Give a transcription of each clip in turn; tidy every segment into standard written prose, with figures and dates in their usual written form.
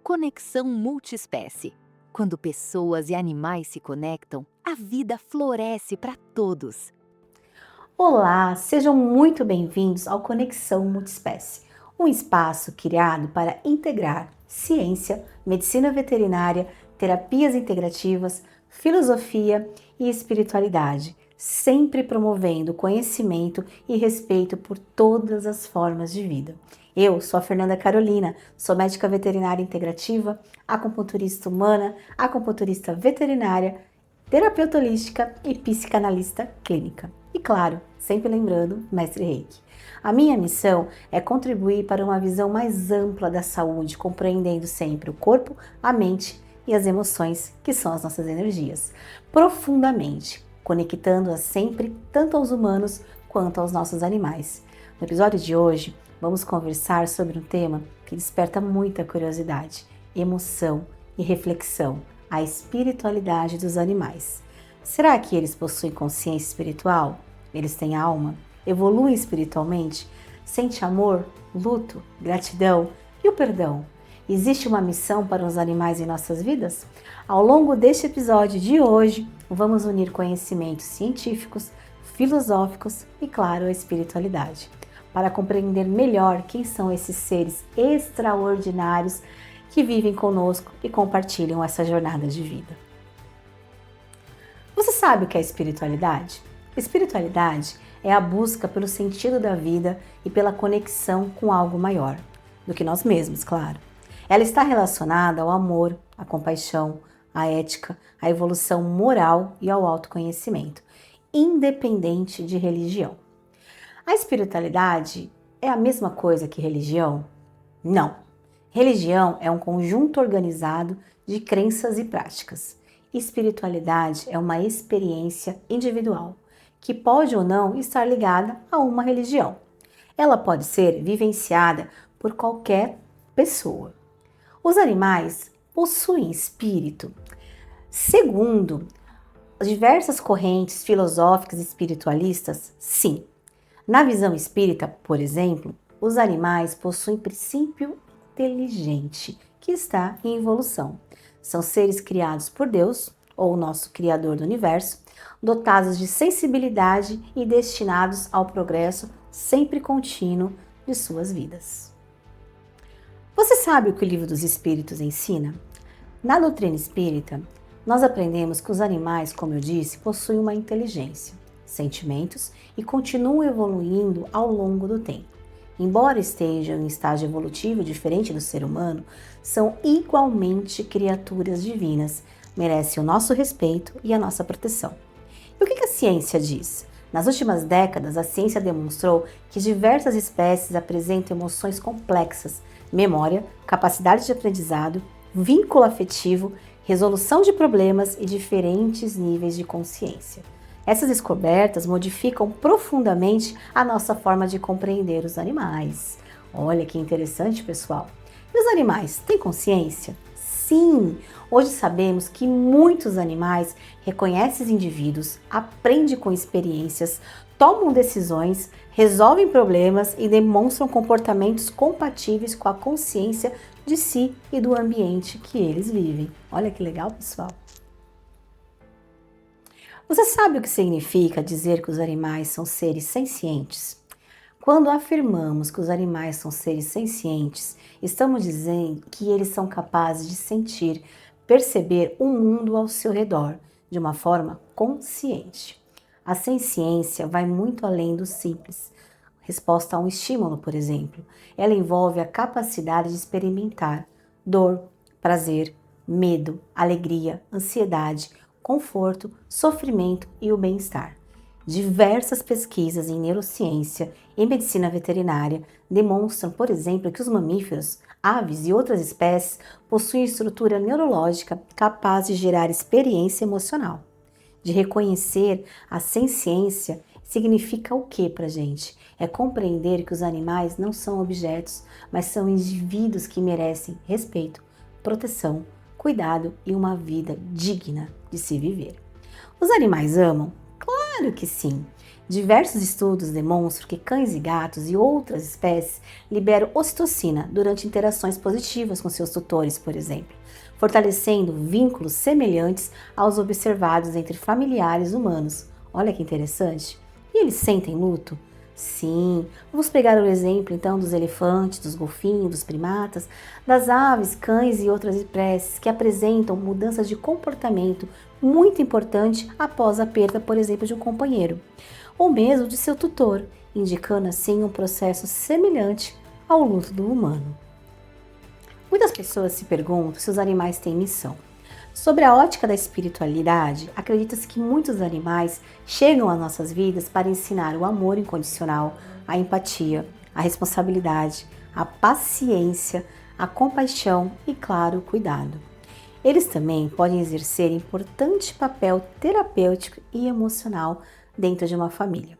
Conexão Multiespécie. Quando pessoas e animais se conectam, a vida floresce para todos. Olá, sejam muito bem-vindos ao Conexão Multiespécie, um espaço criado para integrar ciência, medicina veterinária, terapias integrativas, filosofia e espiritualidade, sempre promovendo conhecimento e respeito por todas as formas de vida. Eu sou a Fernanda Carolina, sou médica veterinária integrativa, acupunturista humana, acupunturista veterinária, terapeuta holística e psicanalista clínica. E claro, sempre lembrando, mestre Reiki. A minha missão é contribuir para uma visão mais ampla da saúde, compreendendo sempre o corpo, a mente e as emoções, que são as nossas energias, profundamente, conectando-as sempre tanto aos humanos quanto aos nossos animais. No episódio de hoje, vamos conversar sobre um tema que desperta muita curiosidade, emoção e reflexão, a espiritualidade dos animais. Será que eles possuem consciência espiritual? Eles têm alma? Evoluem espiritualmente? Sente amor, luto, gratidão e o perdão? Existe uma missão para os animais em nossas vidas? Ao longo deste episódio de hoje, vamos unir conhecimentos científicos, filosóficos e, claro, a espiritualidade, para compreender melhor quem são esses seres extraordinários que vivem conosco e compartilham essa jornada de vida. Você sabe o que é espiritualidade? Espiritualidade é a busca pelo sentido da vida e pela conexão com algo maior do que nós mesmos, claro. Ela está relacionada ao amor, à compaixão, à ética, à evolução moral e ao autoconhecimento, independente de religião. A espiritualidade é a mesma coisa que religião? Não. Religião é um conjunto organizado de crenças e práticas. Espiritualidade é uma experiência individual, que pode ou não estar ligada a uma religião. Ela pode ser vivenciada por qualquer pessoa. Os animais possuem espírito. Segundo diversas correntes filosóficas e espiritualistas, sim. Na visão espírita, por exemplo, os animais possuem princípio inteligente, que está em evolução. São seres criados por Deus, ou o nosso Criador do Universo, dotados de sensibilidade e destinados ao progresso sempre contínuo de suas vidas. Você sabe o que o Livro dos Espíritos ensina? Na doutrina espírita, nós aprendemos que os animais, como eu disse, possuem uma inteligência, sentimentos e continuam evoluindo ao longo do tempo. Embora estejam em estágio evolutivo diferente do ser humano, são igualmente criaturas divinas, merecem o nosso respeito e a nossa proteção. E o que a ciência diz? Nas últimas décadas, a ciência demonstrou que diversas espécies apresentam emoções complexas, memória, capacidade de aprendizado, vínculo afetivo, resolução de problemas e diferentes níveis de consciência. Essas descobertas modificam profundamente a nossa forma de compreender os animais. Olha que interessante, pessoal. E os animais têm consciência? Sim! Hoje sabemos que muitos animais reconhecem os indivíduos, aprendem com experiências, tomam decisões, resolvem problemas e demonstram comportamentos compatíveis com a consciência de si e do ambiente que eles vivem. Olha que legal, pessoal! Você sabe o que significa dizer que os animais são seres sencientes? Quando afirmamos que os animais são seres sencientes, estamos dizendo que eles são capazes de sentir, perceber o mundo ao seu redor de uma forma consciente. A senciência vai muito além do simples. Resposta a um estímulo, por exemplo. Ela envolve a capacidade de experimentar dor, prazer, medo, alegria, ansiedade, conforto, sofrimento e o bem-estar. Diversas pesquisas em neurociência e medicina veterinária demonstram, por exemplo, que os mamíferos, aves e outras espécies possuem estrutura neurológica capaz de gerar experiência emocional. De reconhecer a senciência significa o que pra gente? É compreender que os animais não são objetos, mas são indivíduos que merecem respeito, proteção, cuidado e uma vida digna de se viver. Os animais amam? Claro que sim! Diversos estudos demonstram que cães e gatos e outras espécies liberam ocitocina durante interações positivas com seus tutores, por exemplo, fortalecendo vínculos semelhantes aos observados entre familiares humanos. Olha que interessante! E eles sentem luto? Sim, vamos pegar o exemplo então dos elefantes, dos golfinhos, dos primatas, das aves, cães e outras espécies que apresentam mudanças de comportamento muito importante após a perda, por exemplo, de um companheiro, ou mesmo de seu tutor, indicando assim um processo semelhante ao luto do humano. Muitas pessoas se perguntam se os animais têm missão. Sobre a ótica da espiritualidade, acredita-se que muitos animais chegam às nossas vidas para ensinar o amor incondicional, a empatia, a responsabilidade, a paciência, a compaixão e, claro, o cuidado. Eles também podem exercer importante papel terapêutico e emocional dentro de uma família.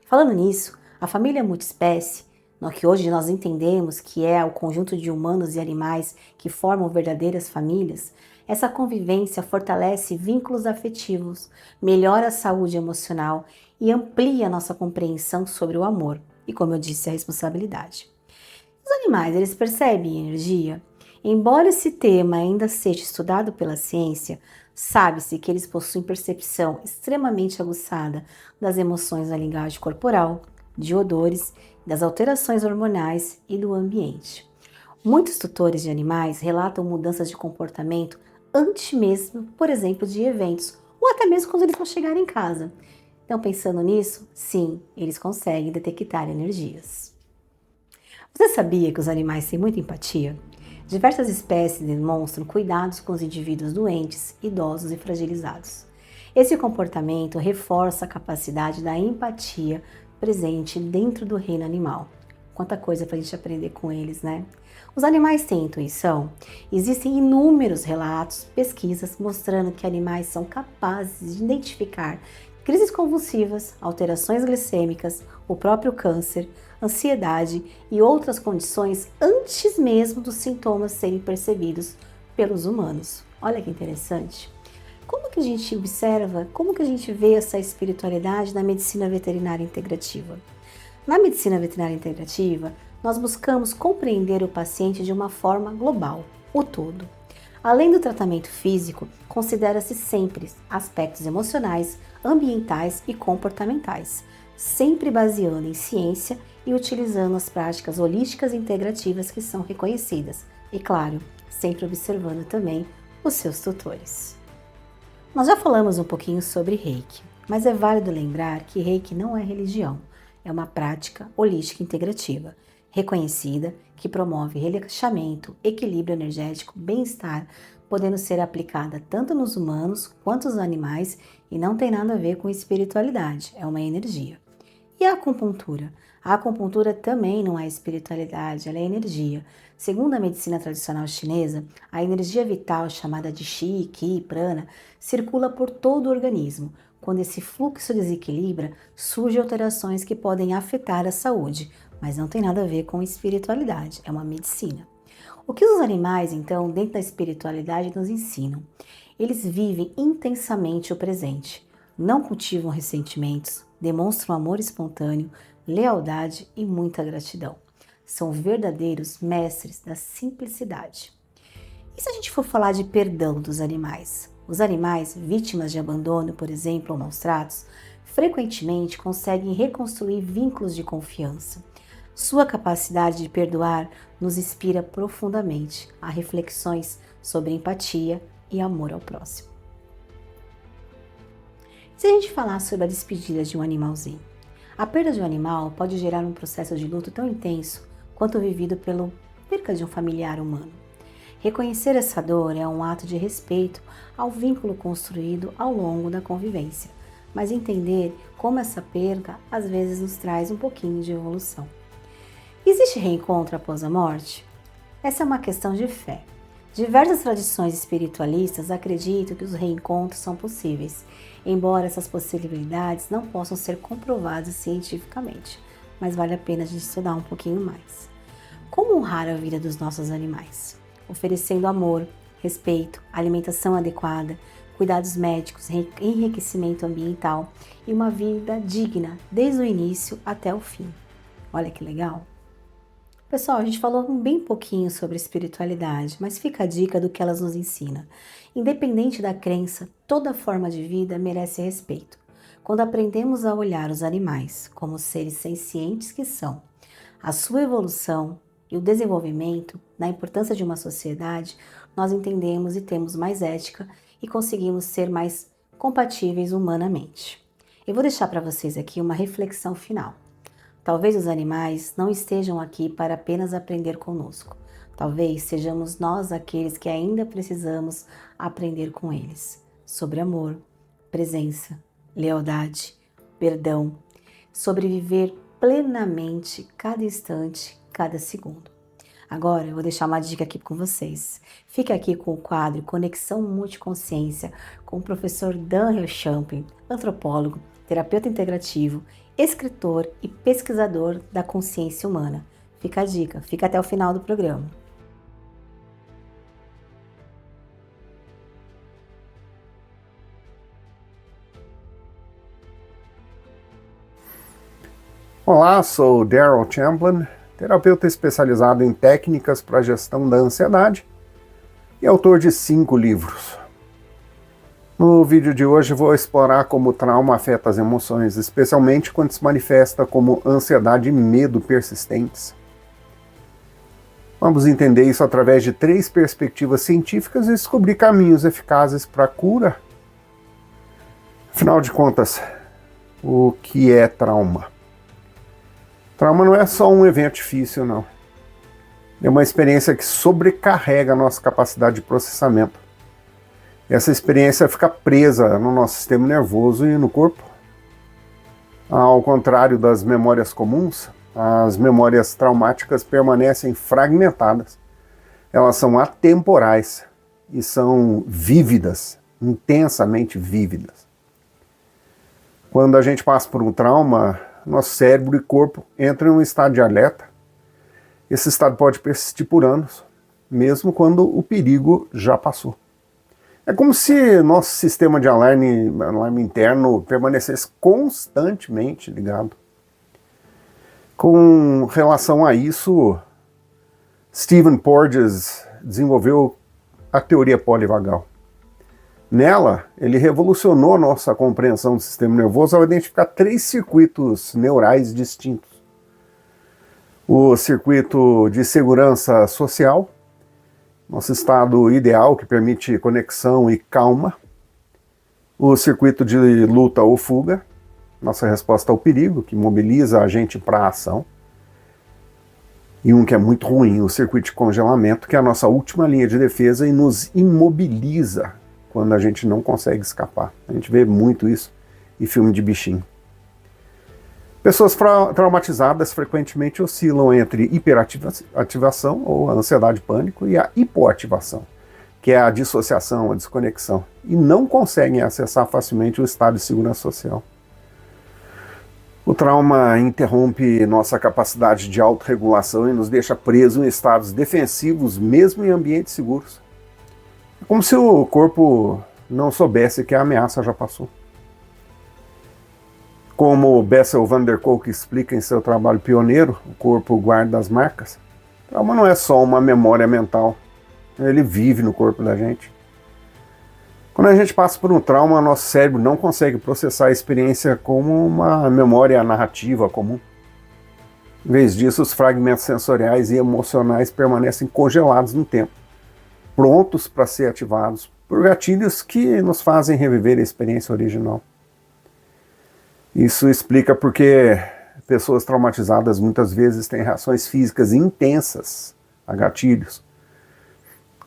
Falando nisso, a família multiespécie, no que hoje nós entendemos que é o conjunto de humanos e animais que formam verdadeiras famílias, essa convivência fortalece vínculos afetivos, melhora a saúde emocional e amplia a nossa compreensão sobre o amor e, como eu disse, a responsabilidade. Os animais, eles percebem energia? Embora esse tema ainda seja estudado pela ciência, sabe-se que eles possuem percepção extremamente aguçada das emoções da linguagem corporal, de odores, das alterações hormonais e do ambiente. Muitos tutores de animais relatam mudanças de comportamento antes mesmo, por exemplo, de eventos, ou até mesmo quando eles vão chegar em casa. Então, pensando nisso, sim, eles conseguem detectar energias. Você sabia que os animais têm muita empatia? Diversas espécies demonstram cuidados com os indivíduos doentes, idosos e fragilizados. Esse comportamento reforça a capacidade da empatia presente dentro do reino animal. Quanta coisa para a gente aprender com eles, né? Os animais têm intuição? Existem inúmeros relatos, pesquisas mostrando que animais são capazes de identificar crises convulsivas, alterações glicêmicas, o próprio câncer, ansiedade e outras condições antes mesmo dos sintomas serem percebidos pelos humanos. Olha que interessante! Como que a gente observa, como que a gente vê essa espiritualidade na medicina veterinária integrativa? Na medicina veterinária integrativa, nós buscamos compreender o paciente de uma forma global, o todo. Além do tratamento físico, considera-se sempre aspectos emocionais, ambientais e comportamentais, sempre baseando em ciência e utilizando as práticas holísticas e integrativas que são reconhecidas. E claro, sempre observando também os seus tutores. Nós já falamos um pouquinho sobre Reiki, mas é válido lembrar que Reiki não é religião, é uma prática holística integrativa, reconhecida, que promove relaxamento, equilíbrio energético, bem-estar, podendo ser aplicada tanto nos humanos quanto nos animais e não tem nada a ver com espiritualidade, é uma energia. E a acupuntura? A acupuntura também não é espiritualidade, ela é energia. Segundo a medicina tradicional chinesa, a energia vital chamada de Qi, Qi, Prana, circula por todo o organismo. Quando esse fluxo desequilibra, surgem alterações que podem afetar a saúde, mas não tem nada a ver com espiritualidade, é uma medicina. O que os animais, então, dentro da espiritualidade nos ensinam? Eles vivem intensamente o presente, não cultivam ressentimentos, demonstram amor espontâneo, lealdade e muita gratidão. São verdadeiros mestres da simplicidade. E se a gente for falar de perdão dos animais? Os animais vítimas de abandono, por exemplo, ou maus tratos, frequentemente conseguem reconstruir vínculos de confiança. Sua capacidade de perdoar nos inspira profundamente a reflexões sobre empatia e amor ao próximo. Se a gente falar sobre a despedida de um animalzinho, a perda de um animal pode gerar um processo de luto tão intenso quanto o vivido pela perda de um familiar humano. Reconhecer essa dor é um ato de respeito ao vínculo construído ao longo da convivência, mas entender como essa perda às vezes nos traz um pouquinho de evolução. Existe reencontro após a morte? Essa é uma questão de fé. Diversas tradições espiritualistas acreditam que os reencontros são possíveis, embora essas possibilidades não possam ser comprovadas cientificamente, mas vale a pena a gente estudar um pouquinho mais. Como honrar a vida dos nossos animais? Oferecendo amor, respeito, alimentação adequada, cuidados médicos, enriquecimento ambiental e uma vida digna, desde o início até o fim. Olha que legal! Pessoal, a gente falou bem pouquinho sobre espiritualidade, mas fica a dica do que elas nos ensinam. Independente da crença, toda forma de vida merece respeito. Quando aprendemos a olhar os animais como seres sencientes que são, a sua evolução e o desenvolvimento, na importância de uma sociedade, nós entendemos e temos mais ética e conseguimos ser mais compatíveis humanamente. Eu vou deixar para vocês aqui uma reflexão final. Talvez os animais não estejam aqui para apenas aprender conosco. Talvez sejamos nós aqueles que ainda precisamos aprender com eles sobre amor, presença, lealdade, perdão, sobre viver plenamente cada instante, cada segundo. Agora eu vou deixar uma dica aqui com vocês. Fique aqui com o quadro Conexão Multiconsciência com o professor Dan Champlin, antropólogo, terapeuta integrativo, escritor e pesquisador da consciência humana. Fica a dica, fica até o final do programa. Olá, sou Daryl Champlin, terapeuta especializado em técnicas para a gestão da ansiedade e autor de 5 livros. No vídeo de hoje vou explorar como o trauma afeta as emoções, especialmente quando se manifesta como ansiedade e medo persistentes. Vamos entender isso através de 3 perspectivas científicas e descobrir caminhos eficazes para a cura. Afinal de contas, o que é trauma? Trauma não é só um evento difícil, não. É uma experiência que sobrecarrega a nossa capacidade de processamento. Essa experiência fica presa no nosso sistema nervoso e no corpo. Ao contrário das memórias comuns, as memórias traumáticas permanecem fragmentadas. Elas são atemporais e são vívidas, intensamente vívidas. Quando a gente passa por um trauma, nosso cérebro e corpo entram em um estado de alerta. Esse estado pode persistir por anos, mesmo quando o perigo já passou. É como se nosso sistema de alarme interno permanecesse constantemente ligado. Com relação a isso, Stephen Porges desenvolveu a teoria polivagal. Nela, ele revolucionou nossa compreensão do sistema nervoso ao identificar 3 circuitos neurais distintos. O circuito de segurança social, nosso estado ideal que permite conexão e calma. O circuito de luta ou fuga, nossa resposta ao perigo, que mobiliza a gente para a ação. E um que é muito ruim, o circuito de congelamento, que é a nossa última linha de defesa e nos imobiliza quando a gente não consegue escapar. A gente vê muito isso em filme de bichinho. Pessoas traumatizadas frequentemente oscilam entre hiperativação, ou a ansiedade pânico, e a hipoativação, que é a dissociação, a desconexão, e não conseguem acessar facilmente o estado de segurança social. O trauma interrompe nossa capacidade de autorregulação e nos deixa presos em estados defensivos, mesmo em ambientes seguros. É como se o corpo não soubesse que a ameaça já passou. Como Bessel van der Kolk explica em seu trabalho pioneiro, O Corpo Guarda as Marcas, trauma não é só uma memória mental, ele vive no corpo da gente. Quando a gente passa por um trauma, nosso cérebro não consegue processar a experiência como uma memória narrativa comum. Em vez disso, os fragmentos sensoriais e emocionais permanecem congelados no tempo, prontos para ser ativados por gatilhos que nos fazem reviver a experiência original. Isso explica porque pessoas traumatizadas muitas vezes têm reações físicas intensas a gatilhos,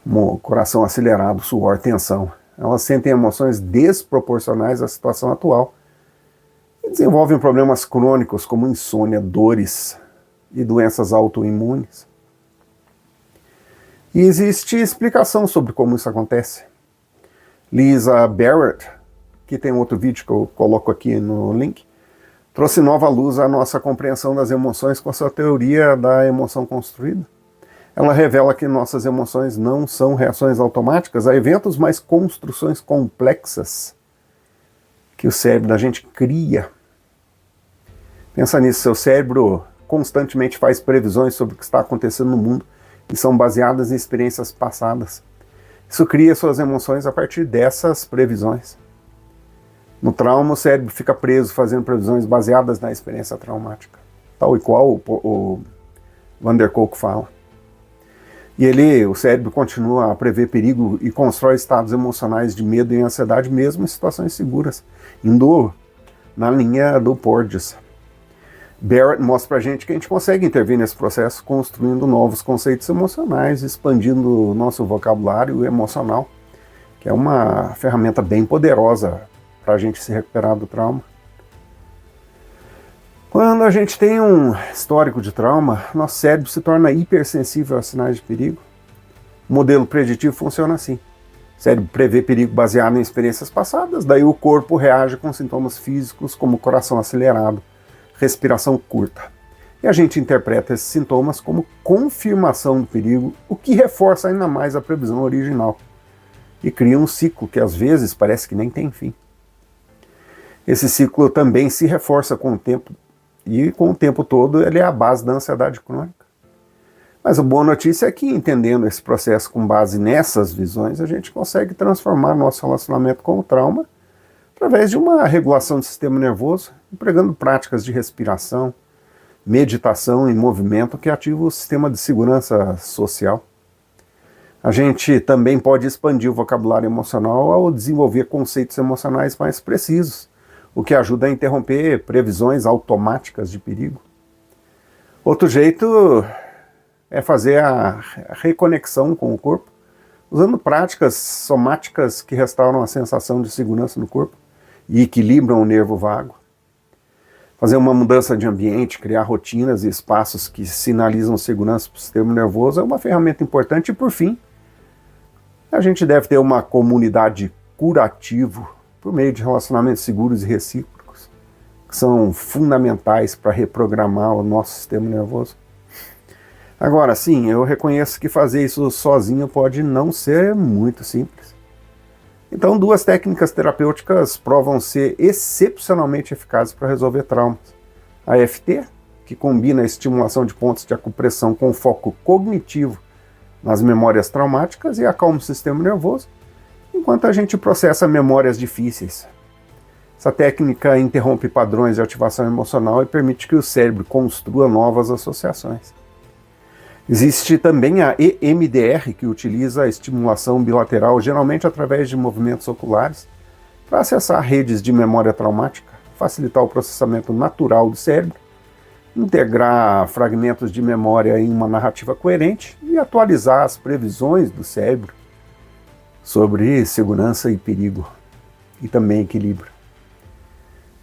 como coração acelerado, suor, tensão. Elas sentem emoções desproporcionais à situação atual e desenvolvem problemas crônicos como insônia, dores e doenças autoimunes. E existe explicação sobre como isso acontece. Lisa Barrett, que tem outro vídeo que eu coloco aqui no link, trouxe nova luz à nossa compreensão das emoções com a sua teoria da emoção construída. Ela revela que nossas emoções não são reações automáticas a eventos, mas construções complexas que o cérebro da gente cria. Pensa nisso, seu cérebro constantemente faz previsões sobre o que está acontecendo no mundo e são baseadas em experiências passadas. Isso cria suas emoções a partir dessas previsões. No trauma, o cérebro fica preso fazendo previsões baseadas na experiência traumática, tal e qual o Van der Kolk fala. E o cérebro continua a prever perigo e constrói estados emocionais de medo e ansiedade mesmo em situações seguras, indo na linha do Porges. Barrett mostra pra gente que a gente consegue intervir nesse processo construindo novos conceitos emocionais, expandindo o nosso vocabulário emocional, que é uma ferramenta bem poderosa para a gente se recuperar do trauma. Quando a gente tem um histórico de trauma, nosso cérebro se torna hipersensível a sinais de perigo. O modelo preditivo funciona assim. O cérebro prevê perigo baseado em experiências passadas, daí o corpo reage com sintomas físicos como coração acelerado, respiração curta. E a gente interpreta esses sintomas como confirmação do perigo, o que reforça ainda mais a previsão original. E cria um ciclo que às vezes parece que nem tem fim. Esse ciclo também se reforça com o tempo, e com o tempo todo ele é a base da ansiedade crônica. Mas a boa notícia é que, entendendo esse processo com base nessas visões, a gente consegue transformar nosso relacionamento com o trauma através de uma regulação do sistema nervoso, empregando práticas de respiração, meditação e movimento que ativam o sistema de segurança social. A gente também pode expandir o vocabulário emocional ao desenvolver conceitos emocionais mais precisos, o que ajuda a interromper previsões automáticas de perigo. Outro jeito é fazer a reconexão com o corpo, usando práticas somáticas que restauram a sensação de segurança no corpo e equilibram o nervo vago. Fazer uma mudança de ambiente, criar rotinas e espaços que sinalizam segurança para o sistema nervoso é uma ferramenta importante. E, por fim, a gente deve ter uma comunidade curativa por meio de relacionamentos seguros e recíprocos, que são fundamentais para reprogramar o nosso sistema nervoso. Agora, sim, eu reconheço que fazer isso sozinho pode não ser muito simples. Então, duas técnicas terapêuticas provam ser excepcionalmente eficazes para resolver traumas. A EFT, que combina a estimulação de pontos de acupressão com foco cognitivo nas memórias traumáticas e acalma o sistema nervoso, enquanto a gente processa memórias difíceis. Essa técnica interrompe padrões de ativação emocional e permite que o cérebro construa novas associações. Existe também a EMDR, que utiliza a estimulação bilateral, geralmente através de movimentos oculares, para acessar redes de memória traumática, facilitar o processamento natural do cérebro, integrar fragmentos de memória em uma narrativa coerente e atualizar as previsões do cérebro sobre segurança e perigo, e também equilíbrio.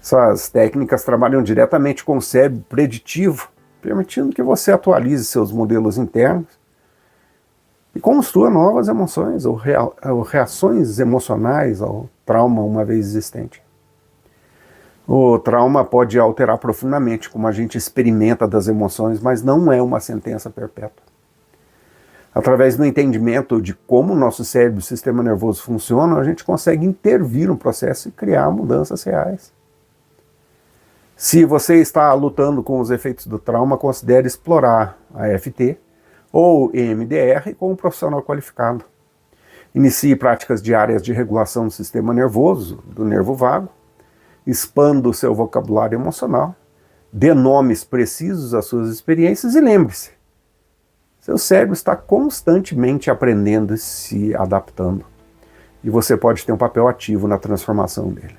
Essas técnicas trabalham diretamente com o cérebro preditivo, permitindo que você atualize seus modelos internos e construa novas emoções ou reações emocionais ao trauma uma vez existente. O trauma pode alterar profundamente como a gente experimenta das emoções, mas não é uma sentença perpétua. Através do entendimento de como o nosso cérebro e o sistema nervoso funcionam, a gente consegue intervir no processo e criar mudanças reais. Se você está lutando com os efeitos do trauma, considere explorar a EFT ou EMDR com um profissional qualificado. Inicie práticas diárias de regulação do sistema nervoso, do nervo vago, expanda o seu vocabulário emocional, dê nomes precisos às suas experiências e lembre-se, seu cérebro está constantemente aprendendo e se adaptando, e você pode ter um papel ativo na transformação dele.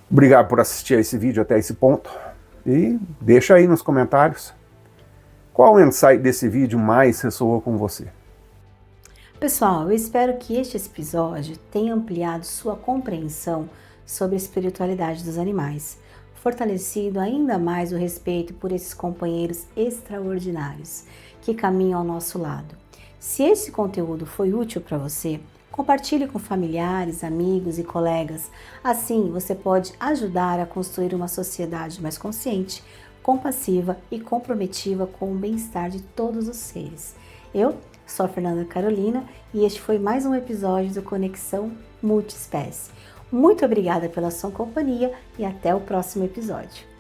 Obrigado por assistir a esse vídeo até esse ponto, e deixa aí nos comentários qual o insight desse vídeo mais ressoou com você. Pessoal, eu espero que este episódio tenha ampliado sua compreensão sobre a espiritualidade dos animais, fortalecido ainda mais o respeito por esses companheiros extraordinários que caminham ao nosso lado. Se esse conteúdo foi útil para você, compartilhe com familiares, amigos e colegas. Assim, você pode ajudar a construir uma sociedade mais consciente, compassiva e comprometida com o bem-estar de todos os seres. Eu sou a Fernanda Carolina e este foi mais um episódio do Conexão Multiespécie. Muito obrigada pela sua companhia e até o próximo episódio.